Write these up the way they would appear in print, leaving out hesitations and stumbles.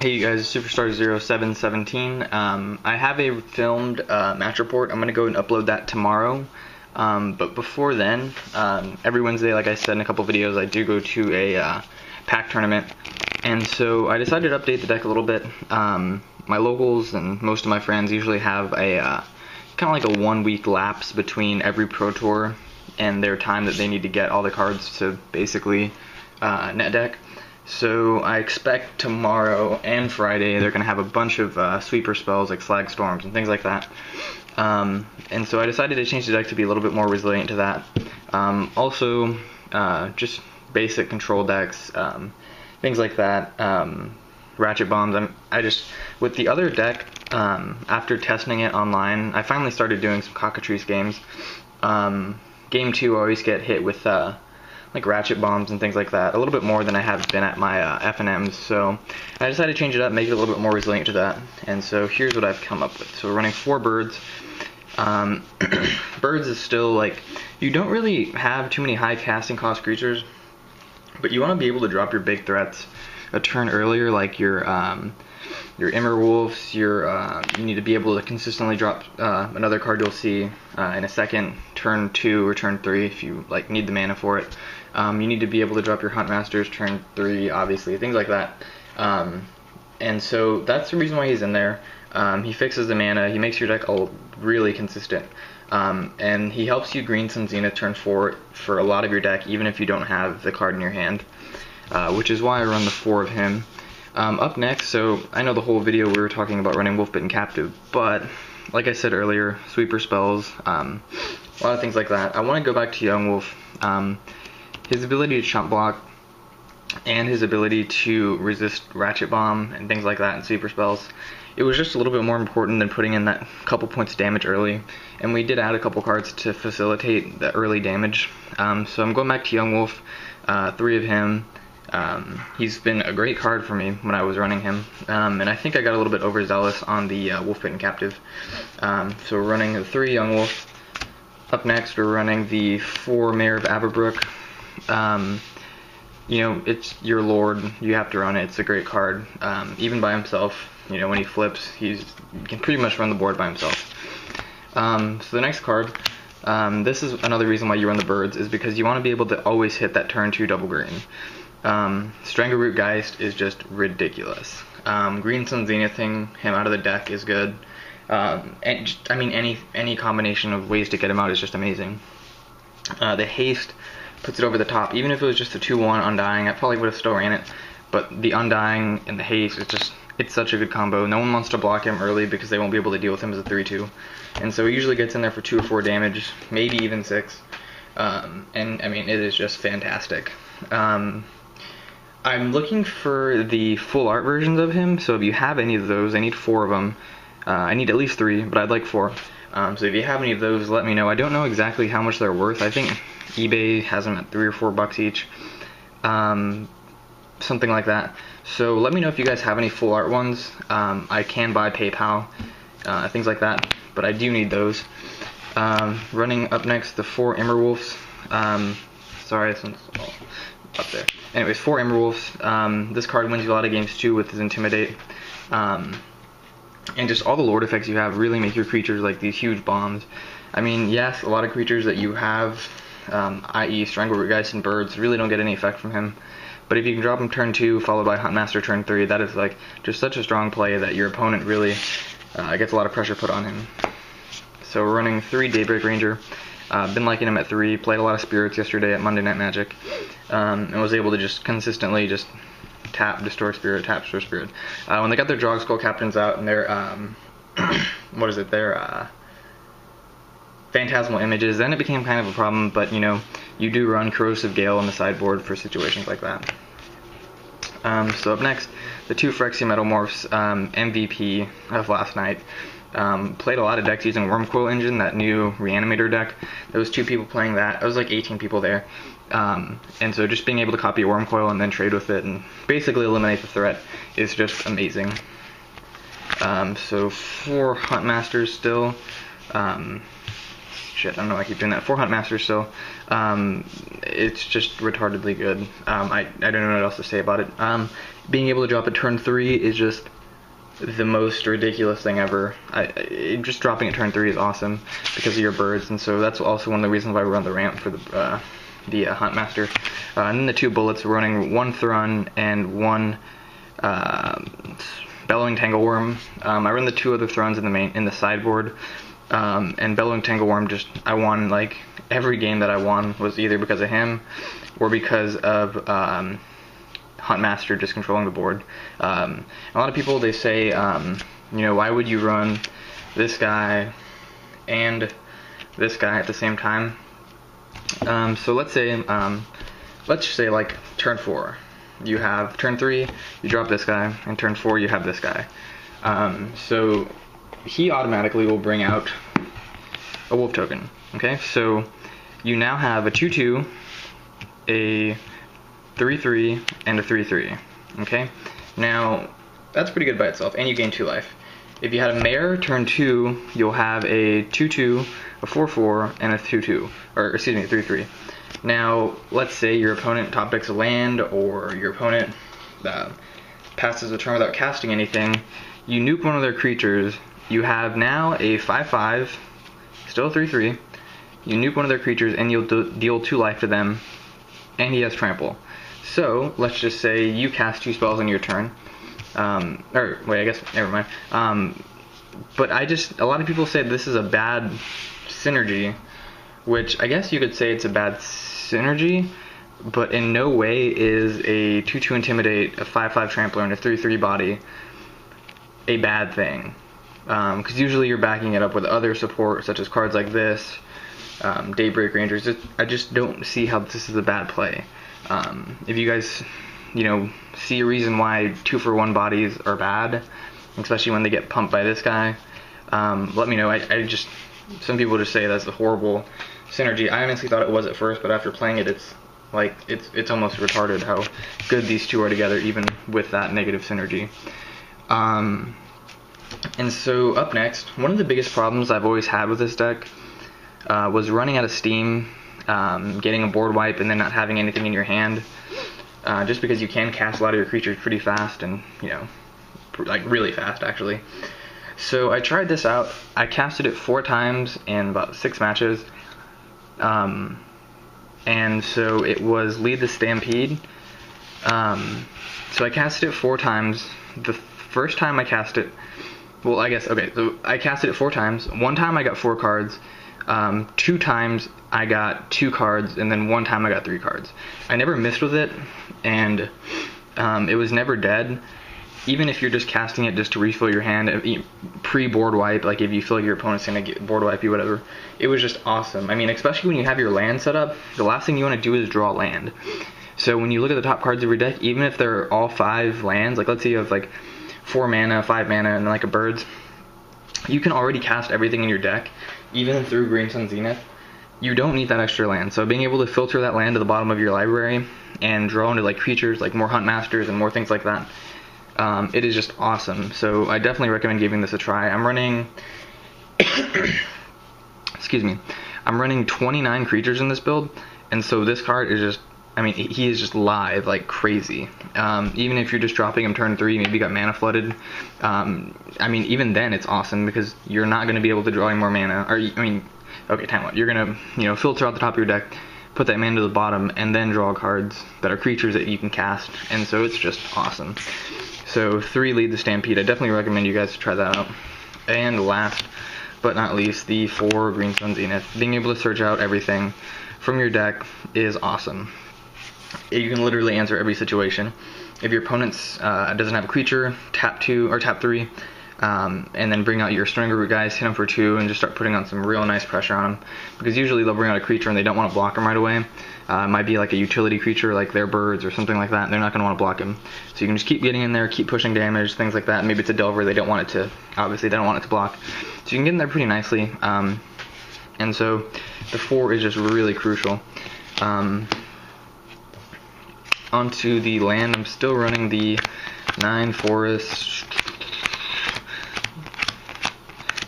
Hey you guys, Superstar0717. I have a filmed match report. I'm going to go and upload that tomorrow. But before then, every Wednesday, like I said in a couple videos, I do go to a pack tournament. And so I decided to update the deck a little bit. My locals and most of my friends usually have a kind of like a 1 week lapse between every Pro Tour and their time that they need to get all the cards to basically net deck. So I expect tomorrow and Friday they're going to have a bunch of sweeper spells like Slag Storms and things like that. And so I decided to change the deck to be a little bit more resilient to that. Also, just basic control decks, things like that. Ratchet bombs. With the other deck, after testing it online, I finally started doing some cockatrice games. Game 2 I always get hit with like ratchet bombs and things like that, a little bit more than I have been at my F&Ms, so I decided to change it up, make it a little bit more resilient to that, and so here's what I've come up with. So we're running 4 birds. Birds is still like, you don't really have too many high casting cost creatures, but you want to be able to drop your big threats a turn earlier, like your Immerwolves, you need to be able to consistently drop another card you'll see in a second, turn 2 or turn 3 if you like need the mana for it. You need to be able to drop your Huntmasters turn 3, obviously, things like that. And so that's the reason why he's in there. He fixes the mana, he makes your deck really consistent. And he helps you green some Zenith turn 4 for a lot of your deck, even if you don't have the card in your hand. Which is why I run the 4 of him. Up next, so I know the whole video we were talking about running Wolf-Bitten Captive, but like I said earlier, sweeper spells, a lot of things like that. I want to go back to Youngwolf. His ability to chump block and his ability to resist Ratchet Bomb and things like that in sweeper spells, it was just a little bit more important than putting in that couple points of damage early, and we did add a couple cards to facilitate the early damage. So I'm going back to Youngwolf, 3 of him. He's been a great card for me when I was running him, and I think I got a little bit overzealous on the Wolf-Bitten Captive. So we're running the 3 Youngwolf. Up next we're running the 4 Mayor of Avabruck. You know, it's your lord, you have to run it, it's a great card. Even by himself, you know, when he flips, you can pretty much run the board by himself. So the next card, this is another reason why you run the birds, is because you want to be able to always hit that turn 2 double green. Strangleroot Geist is just ridiculous. Green Sun Zenithing him out of the deck is good. And just, I mean, any combination of ways to get him out is just amazing. The haste puts it over the top. Even if it was just a 2-1 Undying, I probably would have still ran it. But the Undying and the haste, it's such a good combo. No one wants to block him early because they won't be able to deal with him as a 3-2. And so he usually gets in there for 2 or 4 damage, maybe even 6. And I mean, it is just fantastic. I'm looking for the full art versions of him, so if you have any of those, I need 4 of them. I need at least 3, but I'd like 4. So if you have any of those, let me know. I don't know exactly how much they're worth. I think eBay has them at $3 or $4 each. Something like that. So let me know if you guys have any full art ones. I can buy PayPal, things like that, but I do need those. Running up next, the 4 Immerwolves. Sorry, this one's up there. Anyways, 4 Immerwolves. This card wins you a lot of games too with his Intimidate. And just all the lord effects you have really make your creatures like these huge bombs. I mean, yes, a lot of creatures that you have, i.e. Strangleroot Geist and birds, really don't get any effect from him. But if you can drop him turn 2 followed by Huntmaster turn 3, that is like just such a strong play that your opponent really gets a lot of pressure put on him. So we're running 3 Daybreak Ranger. Been liking him at 3, played a lot of spirits yesterday at Monday Night Magic, and was able to just consistently just tap, destroy spirit, tap, destroy spirit. When they got their Drog Skull Captains out and their, what is it, their Phantasmal Images, then it became kind of a problem, but you know, you do run Corrosive Gale on the sideboard for situations like that. So up next, the 2 Phyrexian Metamorphs, MVP of last night. Played a lot of decks using Wormcoil Engine, that new Reanimator deck. There was 2 people playing that. There was like 18 people there. And so just being able to copy a Wormcoil and then trade with it and basically eliminate the threat is just amazing. So 4 Huntmasters still. Shit, I don't know why I keep doing that. 4 Huntmasters still. It's just retardedly good. I don't know what else to say about it. being able to drop at turn 3 is just the most ridiculous thing ever. Just dropping at turn 3 is awesome because of your birds, and so that's also one of the reasons why we run the ramp for the Huntmaster. And then the 2 bullets, we're running 1 Thrun and 1 Bellowing Tanglewurm. I run the 2 other Thruns in the sideboard, and Bellowing Tanglewurm, I won like every game that I won was either because of him or because of Huntmaster just controlling the board. A lot of people, they say, why would you run this guy and this guy at the same time? So let's just say like turn 4, you have turn 3, you drop this guy, and turn 4 you have this guy. So he automatically will bring out a wolf token. Okay, so you now have a 2/2, a 3/3, and a 3/3. Okay, now that's pretty good by itself, and you gain 2 life. If you had a Mayor turn 2, you'll have a 2/2, a 4/4, and a 2/2, or excuse me, 3/3. Now, let's say your opponent top decks a land, or your opponent passes a turn without casting anything. You nuke one of their creatures. You have now a 5/5, still a 3/3. You nuke one of their creatures, and you'll deal 2 life to them, and he has trample. So let's just say you cast 2 spells on your turn. Or wait, I guess never mind. But a lot of people say this is a bad synergy, which I guess you could say it's a bad synergy, but in no way is a 2/2 intimidate, a 5/5 trampler, and a 3/3 body a bad thing. Because usually you're backing it up with other support, such as cards like this, Daybreak Rangers. I just don't see how this is a bad play. If you guys, see a reason why 2-for-1 bodies are bad, especially when they get pumped by this guy, let me know. Some people just say that's a horrible synergy. I honestly thought it was at first, but after playing it, it's almost retarded how good these 2 are together, even with that negative synergy. And so up next, one of the biggest problems I've always had with this deck was running out of steam, getting a board wipe, and then not having anything in your hand. Just because you can cast a lot of your creatures pretty fast, and like really fast actually. So I tried this out. I casted it 4 times in about 6 matches. And so it was Lead the Stampede. So I casted it 4 times. The first time I cast it, well, I guess, okay, so I casted it 4 times. 1 time I got 4 cards. 2 times I got 2 cards, and then 1 time I got 3 cards. I never missed with it, and it was never dead. Even if you're just casting it just to refill your hand, pre-board wipe, like if you feel like your opponent's going to get board wipe you, whatever, it was just awesome. I mean, especially when you have your land set up, the last thing you want to do is draw land. So when you look at the top cards of your deck, even if they're all 5 lands, like let's say you have like 4 mana, 5 mana, and like a birds, you can already cast everything in your deck, even through Green Sun Zenith. You don't need that extra land. So being able to filter that land to the bottom of your library and draw into like creatures, like more Huntmasters and more things like that, it is just awesome. So I definitely recommend giving this a try. I'm running excuse me, I'm running 29 creatures in this build, and so this card is just, I mean, he is just live like crazy. Even if you're just dropping him turn 3, maybe you got mana flooded, I mean, even then it's awesome because you're not going to be able to draw any more mana. Or, I mean, okay, time out. You're going to, filter out the top of your deck, put that mana to the bottom, and then draw cards that are creatures that you can cast, and so it's just awesome. So 3 Lead the Stampede. I definitely recommend you guys to try that out. And last but not least, the 4 Green Sun Zenith. Being able to search out everything from your deck is awesome. You can literally answer every situation. If your opponent doesn't have a creature, tap 2 or tap 3, and then bring out your Strangleroot Geist, hit them for 2, and just start putting on some real nice pressure on them. Because usually they'll bring out a creature and they don't want to block them right away. It might be like a utility creature, like their birds or something like that, and they're not going to want to block them. So you can just keep getting in there, keep pushing damage, things like that. Maybe it's a Delver, they don't want it to, obviously they don't want it to block. So you can get in there pretty nicely. And so the 4 is just really crucial. Onto the land, I'm still running the 9 forests,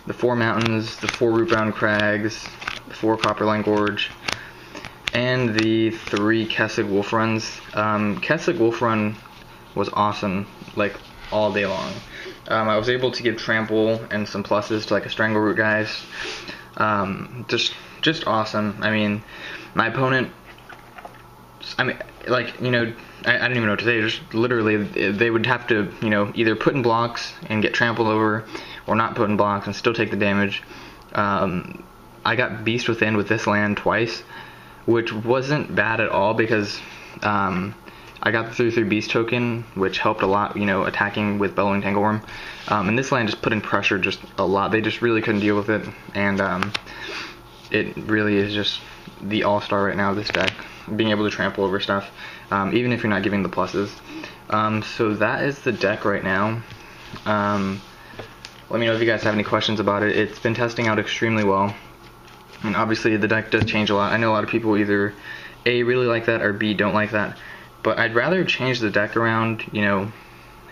the 4 mountains, the 4 Rootbound Crags, the 4 Copperline Gorge, and the 3 Kessig Wolf Runs. Kessig Wolf Run was awesome, like all day long. I was able to give trample and some pluses to like a Strangleroot Geist. Just awesome. I mean, my opponent, I mean, like, you know, I don't even know what to say. Just literally, they would have to, you know, either put in blocks and get trampled over, or not put in blocks and still take the damage. I got Beast Within with this land twice, which wasn't bad at all because I got the 3/3 Beast token, which helped a lot, you know, attacking with Bellowing Tanglewurm. And this land just put in pressure just a lot. They just really couldn't deal with it, and it really is just the all-star right now, this deck, being able to trample over stuff, even if you're not giving the pluses. So that is the deck right now. Let me know if you guys have any questions about it. It's been testing out extremely well, and obviously the deck does change a lot. I know a lot of people either A, really like that, or B, don't like that, but I'd rather change the deck around, you know,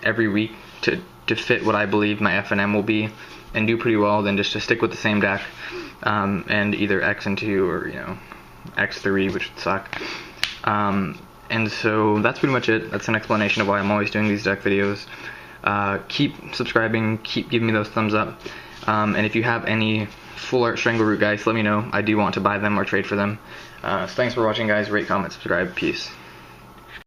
every week to fit what I believe my FNM will be and do pretty well than just to stick with the same deck and either X and 2 or, you know, X3, which would suck. And so that's pretty much it. That's an explanation of why I'm always doing these deck videos. Keep subscribing, keep giving me those thumbs up, and if you have any full art Strangleroot Geist, let me know. I do want to buy them or trade for them. So thanks for watching, guys. Rate, comment, subscribe. Peace.